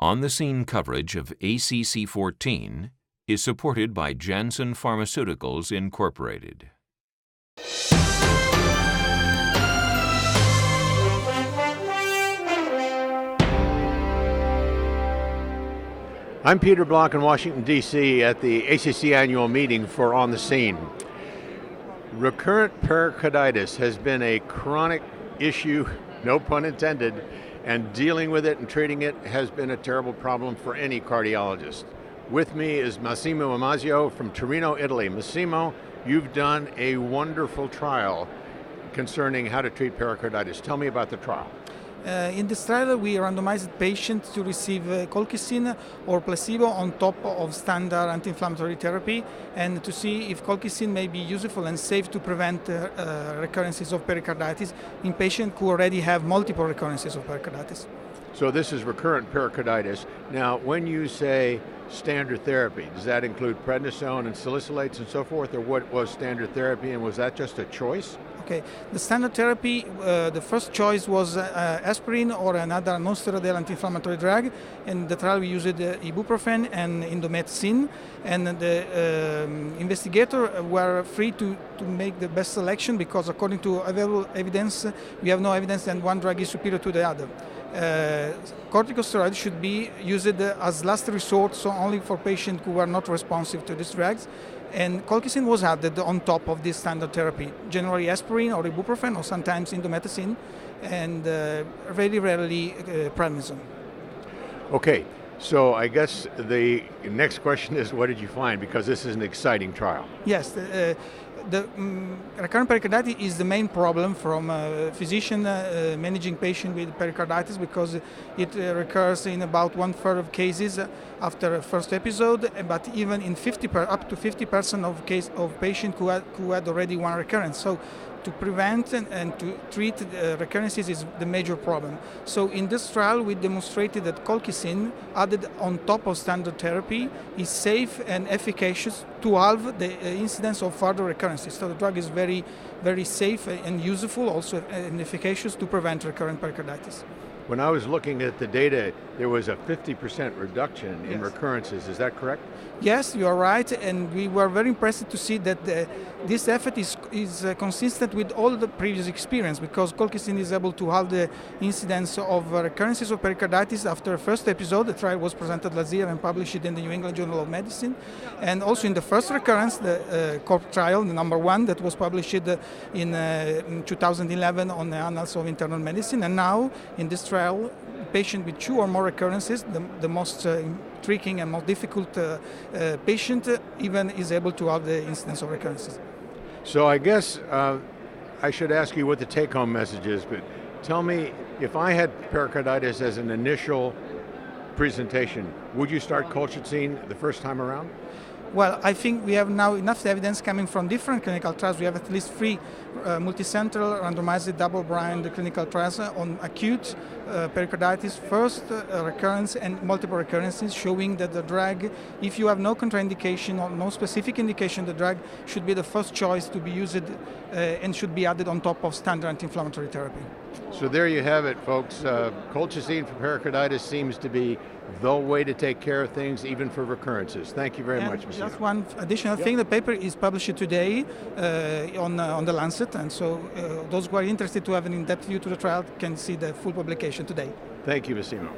On-the-scene coverage of ACC.14 is supported by Janssen Pharmaceuticals, Incorporated. I'm Peter Block in Washington, D.C. at the ACC annual meeting for On the Scene. Recurrent pericarditis has been a chronic issue, no pun intended, and dealing with it and treating it has been a terrible problem for any cardiologist. With me is Massimo Amazio from Torino, Italy. Massimo, you've done a wonderful trial concerning how to treat pericarditis. Tell me about the trial. In this trial, we randomized patients to receive colchicine or placebo on top of standard anti-inflammatory therapy, and to see if colchicine may be useful and safe to prevent recurrences of pericarditis in patients who already have multiple recurrences of pericarditis. So this is recurrent pericarditis. Now, when you say standard therapy, does that include prednisone and salicylates and so forth, or what was standard therapy, and was that just a choice? Okay, the standard therapy, the first choice was aspirin or another non-steroidal anti-inflammatory drug. In the trial we used ibuprofen and indomethacin, and the investigators were free to make the best selection because according to available evidence, we have no evidence that one drug is superior to the other. Corticosteroids should be used as last resort, so only for patients who are not responsive to these drugs. And colchicine was added on top of this standard therapy, generally aspirin or ibuprofen or sometimes indomethacin, and very rarely prednisone. Okay, so I guess the next question is, what did you find? Because this is an exciting trial. Yes, the recurrent pericarditis is the main problem from a physician managing patients with pericarditis because it recurs in about 1/3 of cases after a first episode, but even in up to 50% of patients who had already one recurrence. So to prevent and to treat recurrences is the major problem. So in this trial we demonstrated that colchicine added on top of standard therapy is safe and efficacious to halve the incidence of further recurrences. So the drug is very, very safe and useful also and efficacious to prevent recurrent pericarditis. When I was looking at the data, there was a 50% reduction in recurrences. Is that correct? Yes, you are right, and we were very impressed to see that this effort is consistent with all the previous experience because colchicine is able to halve the incidence of recurrences of pericarditis after a first episode. The trial was presented last year and published in the New England Journal of Medicine. And also in the first recurrence, the Corp trial, the number 1, that was published in 2011 on the Annals of Internal Medicine. And now in this trial, patient with 2 or more recurrences, the most tricky and most difficult patient even is able to have the incidence of recurrences. So I guess I should ask you what the take-home message is, but tell me, if I had pericarditis as an initial presentation, would you start colchicine the first time around? Well, I think we have now enough evidence coming from different clinical trials. We have at least 3 multicentral randomized double-blind clinical trials on acute pericarditis, first recurrence and multiple recurrences, showing that the drug, if you have no contraindication or no specific indication, the drug should be the first choice to be used and should be added on top of standard anti-inflammatory therapy. So there you have it, folks. Colchicine for pericarditis seems to be the way to take care of things, even for recurrences. Thank you very much, Mr. Just one additional thing, the paper is published today on the Lancet, and so those who are interested to have an in-depth view to the trial can see the full publication today. Thank you, Massimo.